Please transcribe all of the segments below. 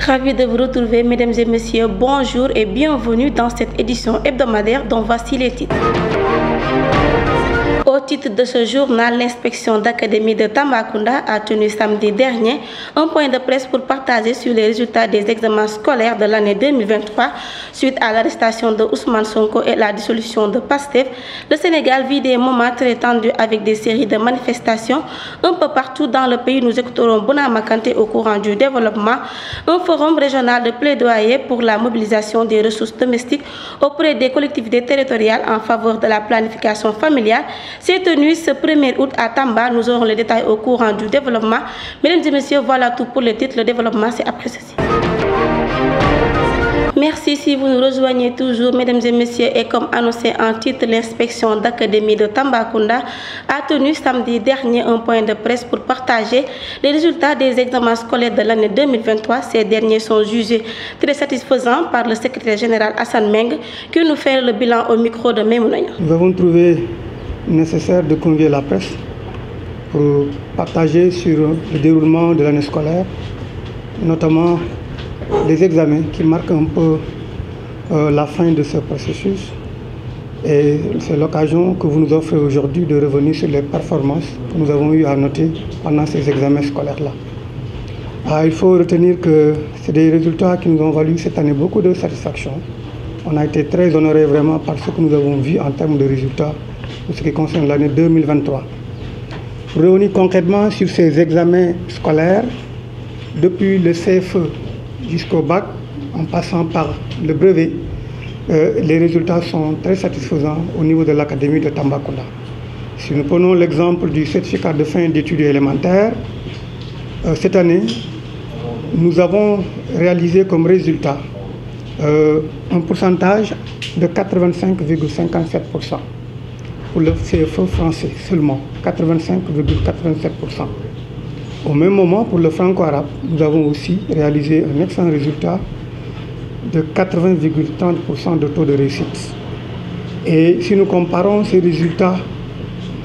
Ravi de vous retrouver, mesdames et messieurs. Bonjour et bienvenue dans cette édition hebdomadaire dont voici les titres. Au titre de ce journal, l'inspection d'académie de Tambacounda a tenu samedi dernier un point de presse pour partager sur les résultats des examens scolaires de l'année 2023 suite à l'arrestation de Ousmane Sonko et la dissolution de PASTEF. Le Sénégal vit des moments très tendus avec des séries de manifestations un peu partout dans le pays. Nous écouterons Bounama Kanté au courant du développement, un forum régional de plaidoyer pour la mobilisation des ressources domestiques auprès des collectivités territoriales en faveur de la planification familiale. C'est tenu ce 1er août à Tamba. Nous aurons les détails au courant du développement. Mesdames et messieurs, voilà tout pour le titre. Le développement, c'est après ceci. Merci si vous nous rejoignez toujours, mesdames et messieurs. Et comme annoncé en titre, l'inspection d'académie de Tambacounda a tenu samedi dernier un point de presse pour partager les résultats des examens scolaires de l'année 2023. Ces derniers sont jugés très satisfaisants par le secrétaire général Hassan Meng qui nous fait le bilan au micro de Memounaya. Nous avons trouvé nécessaire de convier la presse pour partager sur le déroulement de l'année scolaire, notamment les examens qui marquent un peu la fin de ce processus. Et c'est l'occasion que vous nous offrez aujourd'hui de revenir sur les performances que nous avons eu à noter pendant ces examens scolaires-là. Il faut retenir que c'est des résultats qui nous ont valu cette année beaucoup de satisfaction. On a été très honorés vraiment par ce que nous avons vu en termes de résultats pour ce qui concerne l'année 2023. Pour revenir concrètement sur ces examens scolaires, depuis le CFE jusqu'au bac, en passant par le brevet, les résultats sont très satisfaisants au niveau de l'Académie de Tambacounda. Si nous prenons l'exemple du certificat de fin d'études élémentaires, cette année, nous avons réalisé comme résultat un pourcentage de 85,57%. Pour le CFE français seulement, 85,87%. Au même moment, pour le franco-arabe, nous avons aussi réalisé un excellent résultat de 80,30% de taux de réussite. Et si nous comparons ces résultats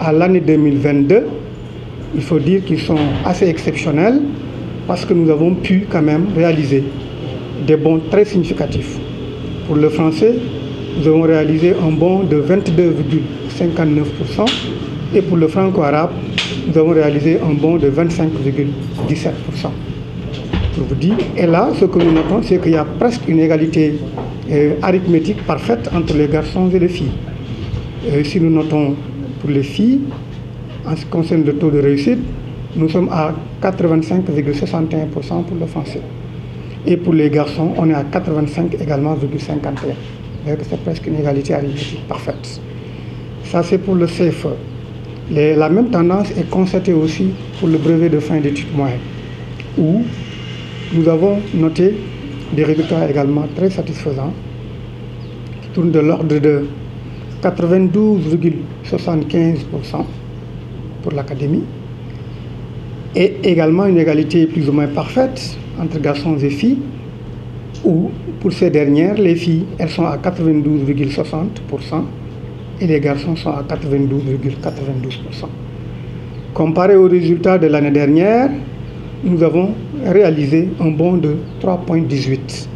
à l'année 2022, il faut dire qu'ils sont assez exceptionnels parce que nous avons pu quand même réaliser des bons très significatifs. Pour le français, nous avons réalisé un bond de 22,59% et pour le franco-arabe, nous avons réalisé un bond de 25,17%. Pour vous dire, et là, ce que nous notons, c'est qu'il y a presque une égalité arithmétique parfaite entre les garçons et les filles. Si nous notons pour les filles, en ce qui concerne le taux de réussite, nous sommes à 85,61% pour le français. Et pour les garçons, on est à 85 également, 51. C'est presque une égalité arithmétique parfaite. Ça, c'est pour le CFE. La même tendance est constatée aussi pour le brevet de fin d'études moyennes, où nous avons noté des résultats également très satisfaisants, qui tournent de l'ordre de 92,75% pour l'académie, et également une égalité plus ou moins parfaite entre garçons et filles, où pour ces dernières, les filles, elles sont à 92,60% et les garçons sont à 92,92%. Comparé aux résultats de l'année dernière, nous avons réalisé un bond de 3,18.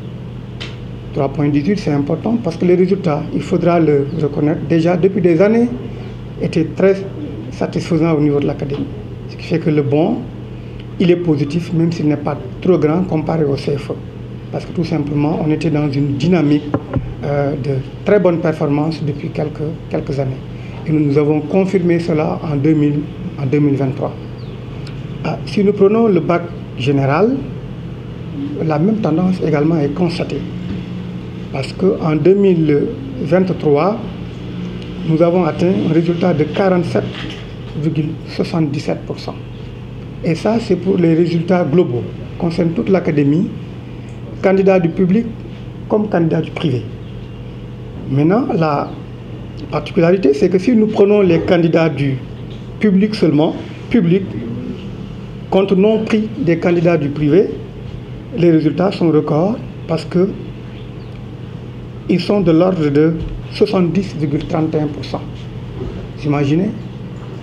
3,18, c'est important parce que les résultats, il faudra le reconnaître, déjà depuis des années, étaient très satisfaisants au niveau de l'académie. Ce qui fait que le bond, il est positif, même s'il n'est pas trop grand comparé au CFE. Parce que tout simplement, on était dans une dynamique de très bonne performance depuis quelques années. Et nous avons confirmé cela en 2023. Si nous prenons le bac général, la même tendance également est constatée. Parce qu'en 2023, nous avons atteint un résultat de 47,77%. Et ça, c'est pour les résultats globaux, concernant toute l'académie, candidats du public comme candidats du privé. Maintenant, la particularité, c'est que si nous prenons les candidats du public seulement, public, contre non pris des candidats du privé, les résultats sont records parce que ils sont de l'ordre de 70,31%. Vous imaginez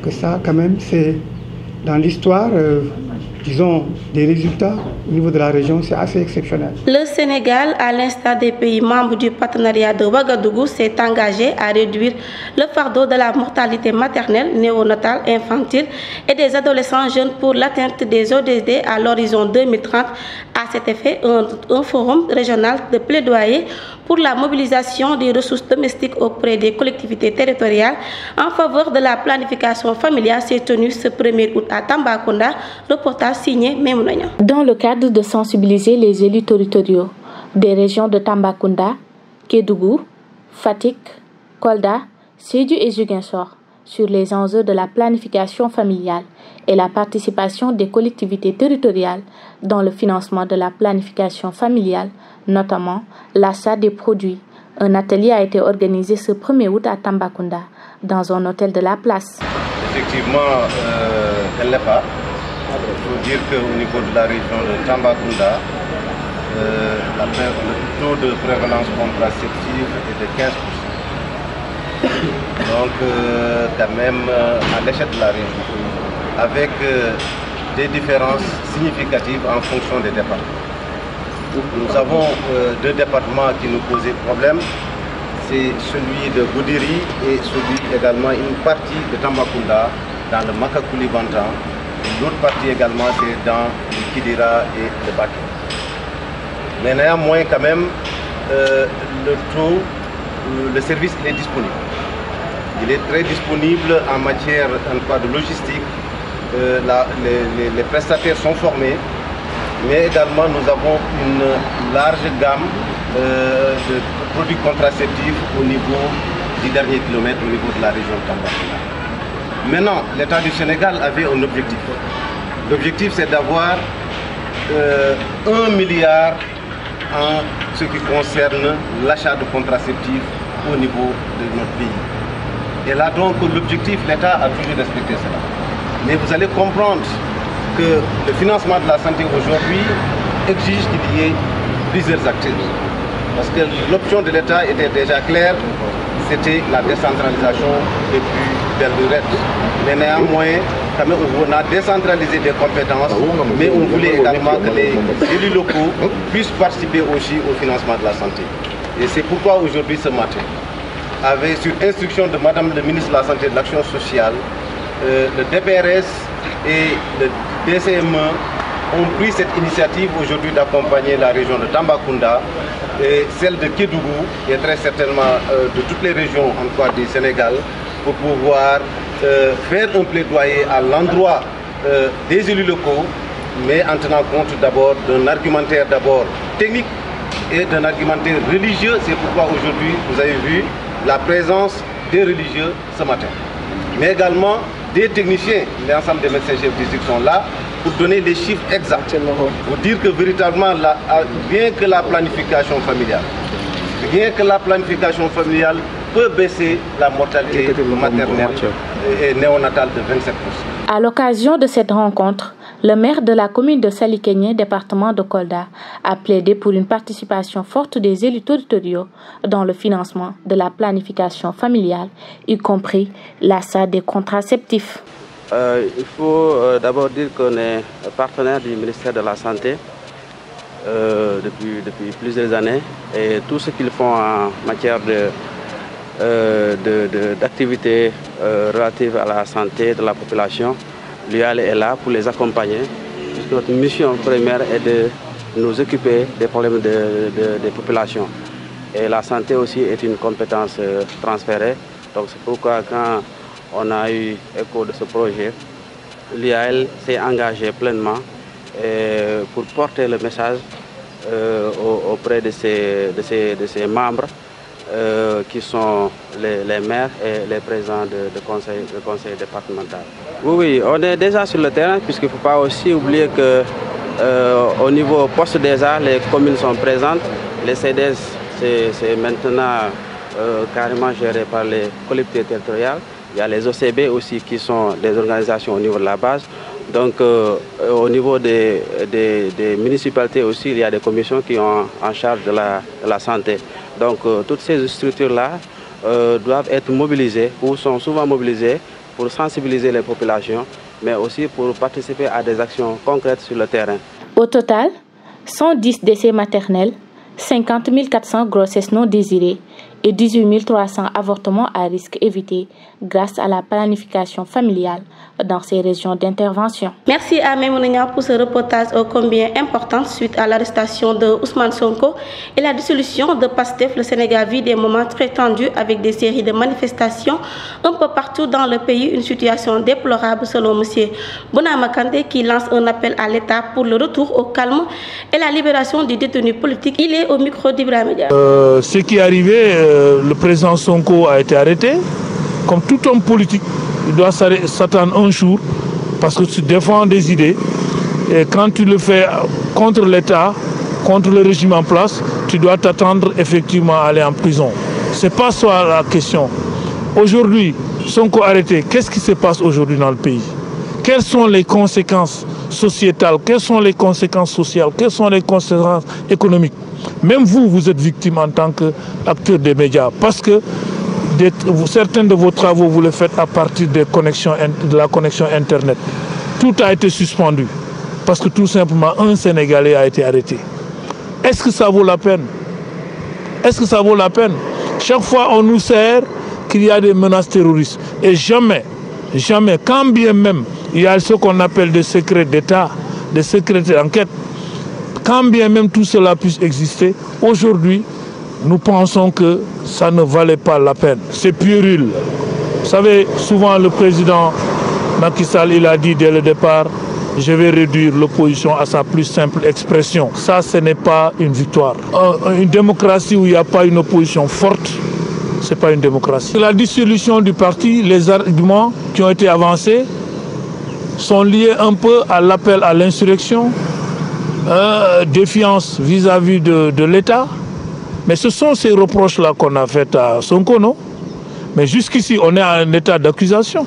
que ça, quand même, c'est dans l'histoire, disons, des résultats au niveau de la région, c'est assez exceptionnel. Le Sénégal, à l'instar des pays membres du partenariat de Ouagadougou, s'est engagé à réduire le fardeau de la mortalité maternelle, néonatale, infantile et des adolescents jeunes pour l'atteinte des ODD à l'horizon 2030. À cet effet, un forum régional de plaidoyer pour la mobilisation des ressources domestiques auprès des collectivités territoriales en faveur de la planification familiale s'est tenu ce 1er août à Tambacounda. Reportage signé Memounagna. Dans le cadre de sensibiliser les élus territoriaux des régions de Tambacounda, Kédougou, Fatick, Kolda, Sédhiou et Ziguinchor sur les enjeux de la planification familiale et la participation des collectivités territoriales dans le financement de la planification familiale, notamment l'achat des produits. Un atelier a été organisé ce 1er août à Tambacounda, dans un hôtel de la place. Effectivement, elle n'est pas. Il faut dire qu'au niveau de la région de Tambacounda, le taux de prévalence contraceptive est de 15%. Donc, quand même, à l'échelle de la région, avec des différences significatives en fonction des départements. Nous avons deux départements qui nous posaient problème, c'est celui de Goudiri et celui également, une partie de Tambacounda, dans le Makakouli-Bantan. L'autre partie également, c'est dans le Kidira et le Baké. Mais néanmoins, quand même, le service est disponible. Il est très disponible en matière de logistique. Les prestataires sont formés, mais également nous avons une large gamme de produits contraceptifs au niveau du dernier kilomètre, au niveau de la région de Tambacounda. Maintenant, l'État du Sénégal avait un objectif. L'objectif, c'est d'avoir 1 milliard en ce qui concerne l'achat de contraceptifs au niveau de notre pays. Et là donc l'objectif, l'État a toujours respecté cela. Mais vous allez comprendre que le financement de la santé aujourd'hui exige qu'il y ait plusieurs acteurs. Parce que l'option de l'État était déjà claire, c'était la décentralisation et puis vers le reste. Mais néanmoins, quand même, on a décentralisé des compétences, mais on voulait également que les élus locaux puissent participer aussi au financement de la santé. Et c'est pourquoi aujourd'hui, ce matin, sur instruction de Madame le ministre de la Santé et de l'Action sociale, le DPRS et le DCME ont pris cette initiative aujourd'hui d'accompagner la région de Tambacounda et celle de Kédougou et très certainement de toutes les régions en du Sénégal pour pouvoir faire un plaidoyer à l'endroit des élus locaux, mais en tenant compte d'abord d'un argumentaire technique et d'un argumentaire religieux. C'est pourquoi aujourd'hui vous avez vu la présence des religieux ce matin, mais également des techniciens. L'ensemble des médecins chefs district sont là pour donner les chiffres exacts, pour dire que véritablement, bien que la planification familiale peut baisser la mortalité maternelle et néonatale de 27%. À l'occasion de cette rencontre, le maire de la commune de Salikéné, département de Kolda, a plaidé pour une participation forte des élus territoriaux dans le financement de la planification familiale, y compris l'achat des contraceptifs. Il faut d'abord dire qu'on est partenaire du ministère de la Santé depuis plusieurs années et tout ce qu'ils font en matière d'activités relatives à la santé de la population, l'UAL est là pour les accompagner. Notre mission première est de nous occuper des problèmes des populations. Et la santé aussi est une compétence transférée. Donc c'est pourquoi quand on a eu écho de ce projet, l'UAL s'est engagé pleinement pour porter le message auprès de ses membres qui sont les maires et les présidents de conseil départemental. Oui, on est déjà sur le terrain puisqu'il ne faut pas aussi oublier qu'au niveau poste déjà, les communes sont présentes. Les CDS, c'est maintenant carrément géré par les collectivités territoriales. Il y a les OCB aussi qui sont des organisations au niveau de la base. Donc au niveau des municipalités aussi, il y a des commissions qui ont en charge de la santé. Donc toutes ces structures-là doivent être mobilisées ou sont souvent mobilisées pour sensibiliser les populations, mais aussi pour participer à des actions concrètes sur le terrain. Au total, 110 décès maternels, 50 400 grossesses non désirées et 18 300 avortements à risque évités grâce à la planification familiale dans ces régions d'intervention. Merci à Memouna pour ce reportage ô combien important suite à l'arrestation de Ousmane Sonko et la dissolution de PASTEF. Le Sénégal vit des moments très tendus avec des séries de manifestations un peu partout dans le pays. Une situation déplorable selon M. Bounama Kandé qui lance un appel à l'État pour le retour au calme et la libération des détenus politiques. Il est au micro d'Ibrahim Dia. Ce qui est arrivé, le président Sonko a été arrêté. Comme tout homme politique, il doit s'attendre un jour parce que tu défends des idées. Et quand tu le fais contre l'État, contre le régime en place, tu dois t'attendre effectivement à aller en prison. Ce n'est pas ça la question. Aujourd'hui, Sonko arrêté, qu'est-ce qui se passe aujourd'hui dans le pays? Quelles sont les conséquences sociétales? Quelles sont les conséquences sociales? Quelles sont les conséquences économiques? Même vous, vous êtes victime en tant qu'acteur des médias parce que certains de vos travaux, vous les faites à partir de la connexion Internet. Tout a été suspendu parce que tout simplement un Sénégalais a été arrêté. Est-ce que ça vaut la peine? Est-ce que ça vaut la peine? Chaque fois, on nous sert qu'il y a des menaces terroristes. Et jamais, quand bien même il y a ce qu'on appelle des secrets d'État, des secrets d'enquête, quand bien même tout cela puisse exister, aujourd'hui, nous pensons que ça ne valait pas la peine. C'est puéril. Vous savez, souvent le président Macky Sall, il a dit dès le départ, je vais réduire l'opposition à sa plus simple expression. Ça, ce n'est pas une victoire. Une démocratie où il n'y a pas une opposition forte, ce n'est pas une démocratie. La dissolution du parti, les arguments qui ont été avancés sont liés un peu à l'appel à l'insurrection, défiance vis-à-vis de l'État. Mais ce sont ces reproches-là qu'on a fait à Sonko, non? Mais jusqu'ici, on est à un état d'accusation.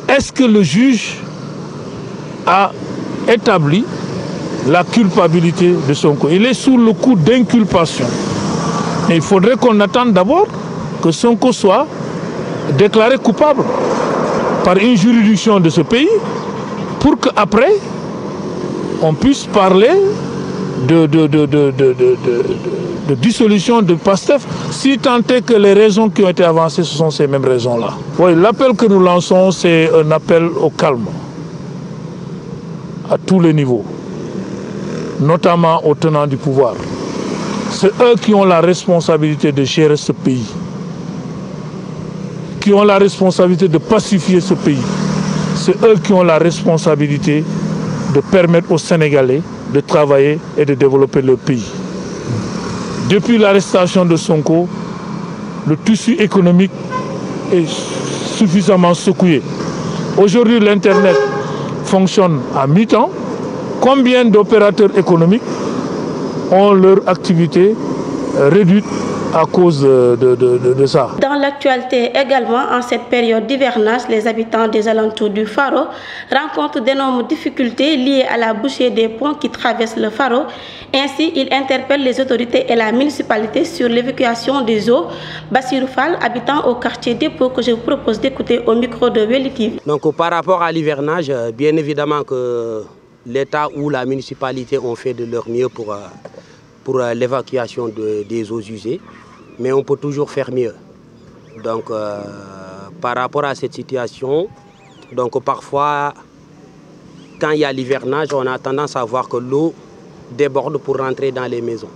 Est-ce que le juge a établi la culpabilité de Sonko? Il est sous le coup d'inculpation. Et il faudrait qu'on attende d'abord que Sonko soit déclaré coupable par une juridiction de ce pays pour qu'après, on puisse parler de dissolution de PASTEF, si tant est que les raisons qui ont été avancées, ce sont ces mêmes raisons-là. Oui, l'appel que nous lançons, c'est un appel au calme, à tous les niveaux, notamment aux tenants du pouvoir. C'est eux qui ont la responsabilité de gérer ce pays, qui ont la responsabilité de pacifier ce pays. C'est eux qui ont la responsabilité de permettre aux Sénégalais de travailler et de développer le pays. Depuis l'arrestation de Sonko, le tissu économique est suffisamment secoué. Aujourd'hui, l'Internet fonctionne à mi-temps. Combien d'opérateurs économiques ont leur activité réduite à cause de ça? Dans l'actualité également, en cette période d'hivernage, les habitants des alentours du Faro rencontrent d'énormes difficultés liées à la bouchée des ponts qui traversent le Faro. Ainsi, ils interpellent les autorités et la municipalité sur l'évacuation des eaux. Bassirou Fall, habitant au quartier Dépôt, que je vous propose d'écouter au micro de Weli TV. Donc par rapport à l'hivernage, bien évidemment que l'État ou la municipalité ont fait de leur mieux pour l'évacuation des eaux usées, mais on peut toujours faire mieux. Donc par rapport à cette situation, donc parfois quand il y a l'hivernage, on a tendance à voir que l'eau déborde pour rentrer dans les maisons.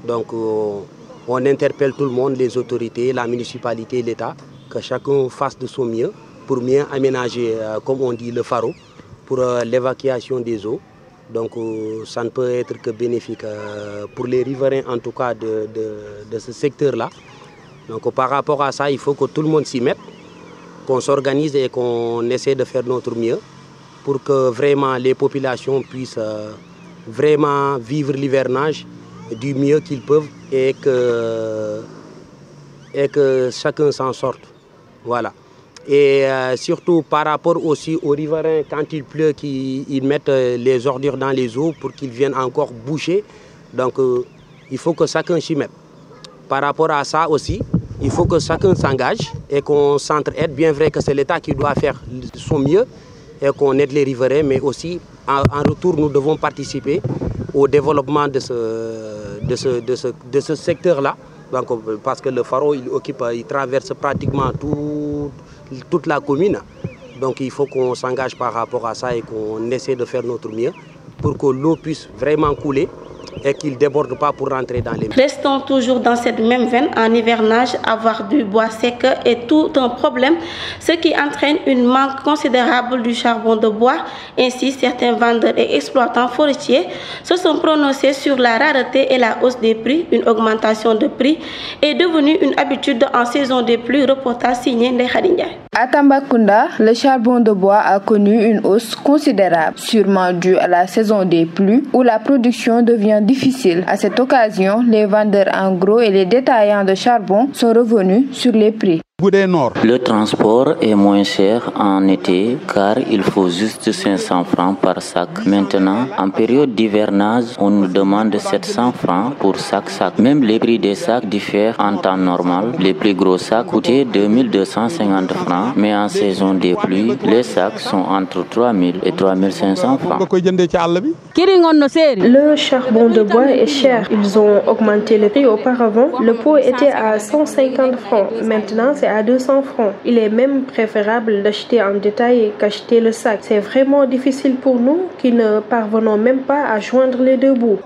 Donc on interpelle tout le monde, les autorités, la municipalité, l'État, que chacun fasse de son mieux pour mieux aménager, comme on dit, le Faro, pour l'évacuation des eaux. Donc ça ne peut être que bénéfique pour les riverains, en tout cas de ce secteur-là. Donc par rapport à ça, il faut que tout le monde s'y mette, qu'on s'organise et qu'on essaie de faire notre mieux pour que vraiment les populations puissent vraiment vivre l'hivernage du mieux qu'ils peuvent et que chacun s'en sorte. Voilà. Et surtout par rapport aussi aux riverains, quand il pleut, qu'ils mettent les ordures dans les eaux pour qu'ils viennent encore boucher. Donc il faut que chacun s'y mette. Par rapport à ça aussi, il faut que chacun s'engage et qu'on s'entraide. Bien vrai que c'est l'État qui doit faire son mieux, et qu'on aide les riverains, mais aussi en retour nous devons participer au développement de ce secteur-là. Parce que le Faro il traverse pratiquement toute la commune. Donc il faut qu'on s'engage par rapport à ça et qu'on essaie de faire notre mieux pour que l'eau puisse vraiment couler et qu'il ne déborde pas pour rentrer dans les murs. Restons toujours dans cette même veine. En hivernage, avoir du bois sec est tout un problème, ce qui entraîne une manque considérable du charbon de bois. Ainsi, certains vendeurs et exploitants forestiers se sont prononcés sur la rareté et la hausse des prix. Une augmentation de prix est devenue une habitude en saison des pluies. Reportage signé Ndeye Khady Ndiaye. À Tambacounda, le charbon de bois a connu une hausse considérable, sûrement due à la saison des pluies où la production devient difficile. À cette occasion, les vendeurs en gros et les détaillants de charbon sont revenus sur les prix. Le transport est moins cher en été car il faut juste 500 francs par sac. Maintenant, en période d'hivernage, on nous demande 700 francs pour sac. Même les prix des sacs diffèrent en temps normal. Les plus gros sacs coûtaient 2250 francs, mais en saison des pluies, les sacs sont entre 3000 et 3500 francs. Le charbon de bois est cher. Ils ont augmenté le prix auparavant. Le pot était à 150 francs. Maintenant, c'est à 200 francs. Il est même préférable d'acheter en détail qu'acheter le sac. C'est vraiment difficile pour nous qui ne parvenons même pas à joindre les deux bouts.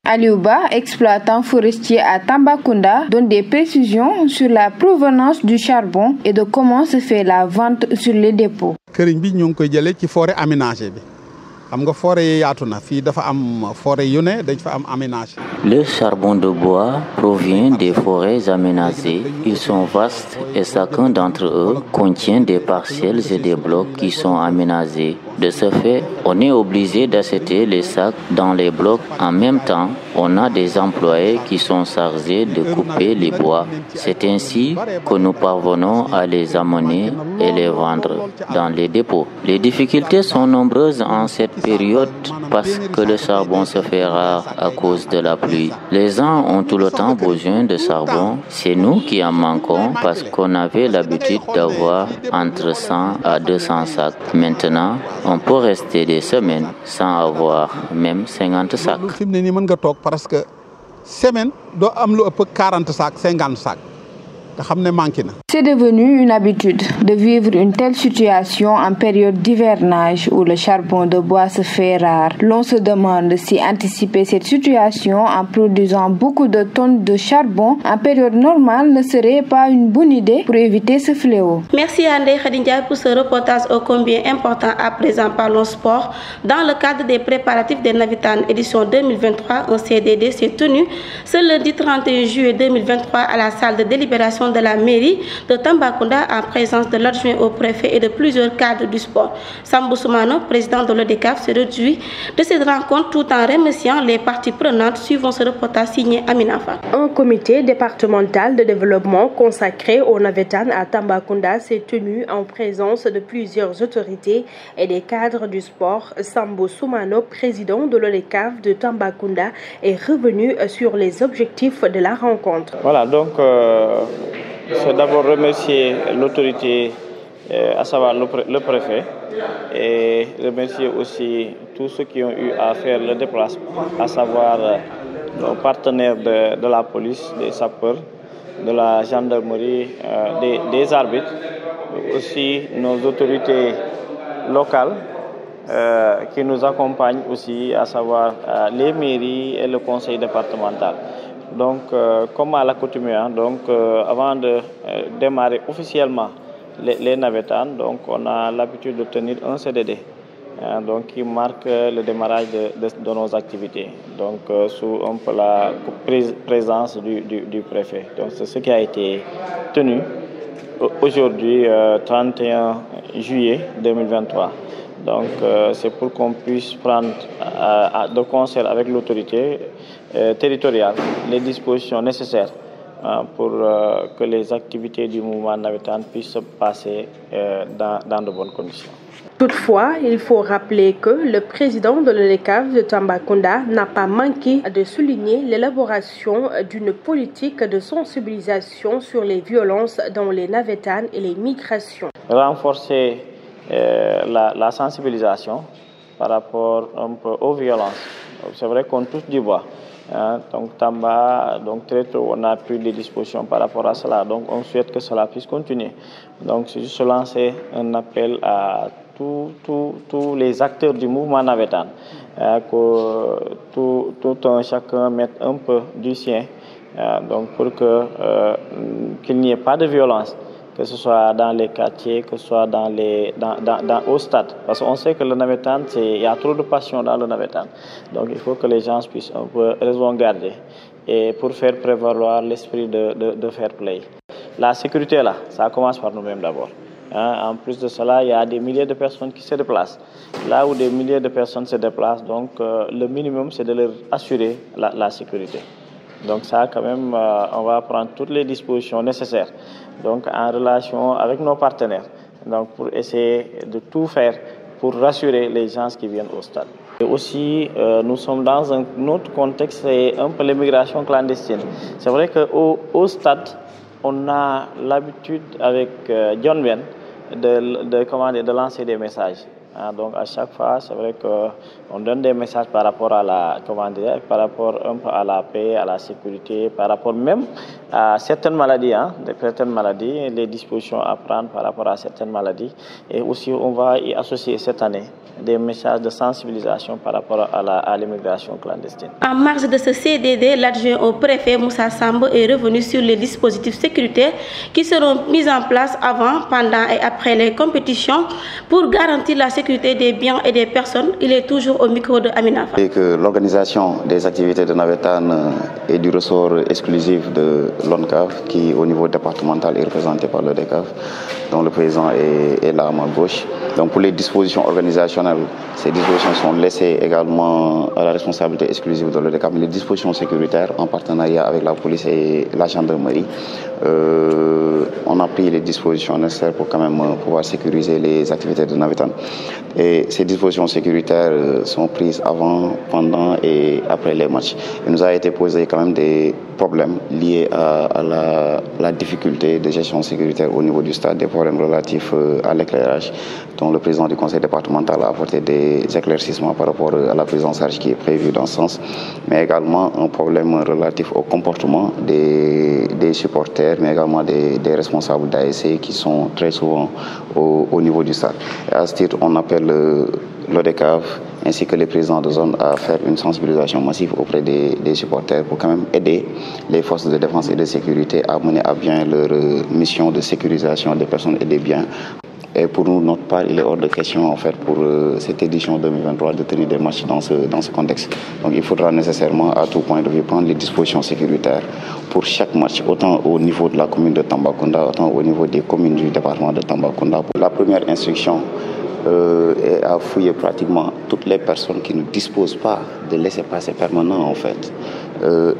Aliouba, exploitant forestier à Tambacounda, donne des précisions sur la provenance du charbon et de comment se fait la vente sur les dépôts. Le charbon de bois provient des forêts aménagées. Ils sont vastes et chacun d'entre eux contient des parcelles et des blocs qui sont aménagés. De ce fait, on est obligé d'acheter les sacs dans les blocs. En même temps, on a des employés qui sont chargés de couper les bois. C'est ainsi que nous parvenons à les amener et les vendre dans les dépôts. Les difficultés sont nombreuses en cette période parce que le charbon se fait rare à cause de la pluie. Les gens ont tout le temps besoin de charbon. C'est nous qui en manquons parce qu'on avait l'habitude d'avoir entre 100 à 200 sacs. Maintenant, on peut rester des semaines sans avoir même 50 sacs. C'est devenu une habitude de vivre une telle situation en période d'hivernage où le charbon de bois se fait rare. L'on se demande si anticiper cette situation en produisant beaucoup de tonnes de charbon en période normale ne serait pas une bonne idée pour éviter ce fléau. Merci à Ndeye Khady Ndiaye pour ce reportage ô combien important. À présent, parlons sport. Dans le cadre des préparatifs des Navétanes édition 2023, un CDD s'est tenu ce lundi 31 juillet 2023 à la salle de délibération de la mairie de Tambacounda en présence de l'adjoint au préfet et de plusieurs cadres du sport. Sambou Soumano, président de l'ODCAV, se réjouit de cette rencontre tout en remerciant les parties prenantes. Suivant ce reportage signé Amina Fall. Un comité départemental de développement consacré aux Navétanes à Tambacounda s'est tenu en présence de plusieurs autorités et des cadres du sport. Sambou Soumano, président de l'ODCAV de Tambacounda, est revenu sur les objectifs de la rencontre. Voilà, donc c'est d'abord remercier l'autorité, à savoir le préfet, et remercier aussi tous ceux qui ont eu à faire le déplacement, à savoir nos partenaires de la police, des sapeurs, de la gendarmerie, des arbitres, aussi nos autorités locales qui nous accompagnent aussi, à savoir les mairies et le conseil départemental. Donc, comme à l'accoutumée, avant de démarrer officiellement les Navétanes, donc on a l'habitude de tenir un CDD, donc qui marque le démarrage de nos activités, donc sous un peu la présence du préfet. Donc c'est ce qui a été tenu aujourd'hui, 31 juillet 2023. Donc c'est pour qu'on puisse prendre de concert avec l'autorité territoriale les dispositions nécessaires pour que les activités du mouvement Navétane puissent se passer dans de bonnes conditions. Toutefois, il faut rappeler que le président de l'ODCAV de Tambacounda n'a pas manqué de souligner l'élaboration d'une politique de sensibilisation sur les violences dans les Navétanes et les migrations. Renforcer la sensibilisation par rapport un peu aux violences. C'est vrai qu'on touche du bois. Hein, donc Tamba, donc très tôt, on a pris des dispositions par rapport à cela. Donc on souhaite que cela puisse continuer. Donc c'est juste lancer un appel à tous les acteurs du mouvement navétane, que chacun mette un peu du sien, donc pour qu'il n'y ait pas de violence, que ce soit dans les quartiers, que ce soit au stade. Parce qu'on sait que le navétane, il y a trop de passion dans le navétane. Donc il faut que les gens puissent un peu raison garder et pour faire prévaloir l'esprit de fair play. La sécurité, là, ça commence par nous-mêmes d'abord. En plus de cela, il y a des milliers de personnes qui se déplacent. Là où des milliers de personnes se déplacent, donc le minimum, c'est de leur assurer la sécurité. Donc ça, quand même, on va prendre toutes les dispositions nécessaires, donc en relation avec nos partenaires, donc pour essayer de tout faire pour rassurer les gens qui viennent au stade. Et aussi, nous sommes dans un autre contexte, c'est un peu l'immigration clandestine. C'est vrai qu'au stade, on a l'habitude avec John Ben de lancer des messages. Donc à chaque fois, c'est vrai qu'on donne des messages par rapport à par rapport un peu à la paix, à la sécurité, par rapport même à certaines maladies, les dispositions à prendre par rapport à certaines maladies. Et aussi, on va y associer cette année des messages de sensibilisation par rapport à l'immigration clandestine. En marge de ce CDD, l'adjoint au préfet Moussa Sambo est revenu sur les dispositifs sécuritaires qui seront mis en place avant, pendant et après les compétitions pour garantir la sécurité des biens et des personnes. Il est toujours au micro de Amina. Et que l'organisation des activités de navétane est du ressort exclusif de l'ONCAV, qui au niveau départemental est représenté par le DECAV, dont le président est là à ma gauche. Donc pour les dispositions organisationnelles, ces dispositions sont laissées également à la responsabilité exclusive de l'ODECAV. Mais les dispositions sécuritaires, en partenariat avec la police et la gendarmerie, on a pris les dispositions nécessaires pour quand même pouvoir sécuriser les activités de navétane. Et ces dispositions sécuritaires sont prises avant, pendant et après les matchs. Il nous a été posé quand même des problèmes liés à la difficulté de gestion sécuritaire au niveau du stade, des problèmes relatifs à l'éclairage, dont le président du conseil départemental a apporté des éclaircissements par rapport à la prise en charge qui est prévue dans ce sens, mais également un problème relatif au comportement des supporters, mais également des responsables d'ASC qui sont très souvent au niveau du stade. Et à ce titre, on appelle l'ODECAV ainsi que les présidents de zone à faire une sensibilisation massive auprès des supporters pour quand même aider les forces de défense et de sécurité à mener à bien leur mission de sécurisation des personnes et des biens. Et pour nous, notre part, il est hors de question en fait pour cette édition 2023 de tenir des matchs dans ce contexte. Donc il faudra nécessairement à tout point de vue prendre les dispositions sécuritaires pour chaque match, autant au niveau de la commune de Tambacounda, autant au niveau des communes du département de Tambacounda. La première instruction est à fouiller pratiquement toutes les personnes qui ne disposent pas de laissez-passer permanent en fait.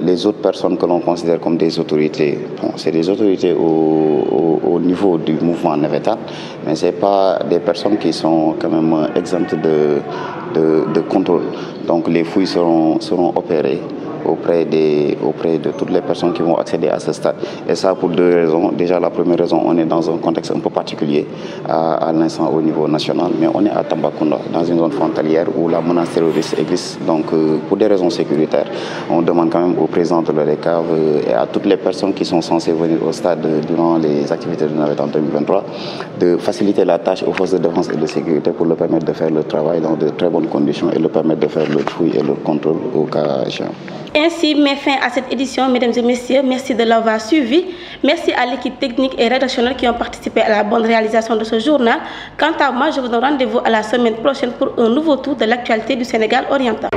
Les autres personnes que l'on considère comme des autorités, bon, c'est des autorités au niveau du mouvement navétane, mais ce n'est pas des personnes qui sont quand même exemptes de contrôle. Donc les fouilles seront opérées auprès de toutes les personnes qui vont accéder à ce stade. Et ça pour deux raisons. Déjà, la première raison, on est dans un contexte un peu particulier à l'instant au niveau national, mais on est à Tambacounda, dans une zone frontalière où la menace terroriste existe. Donc, pour des raisons sécuritaires, on demande quand même au président de l'ODECAV et à toutes les personnes qui sont censées venir au stade durant les activités de navette en 2023 de faciliter la tâche aux forces de défense et de sécurité pour leur permettre de faire le travail dans de très bonnes conditions et leur permettre de faire le fouille et le contrôle au cas échéant. Ainsi met fin à cette édition, mesdames et messieurs. Merci de l'avoir suivi. Merci à l'équipe technique et rédactionnelle qui ont participé à la bonne réalisation de ce journal. Quant à moi, je vous donne rendez-vous à la semaine prochaine pour un nouveau tour de l'actualité du Sénégal oriental.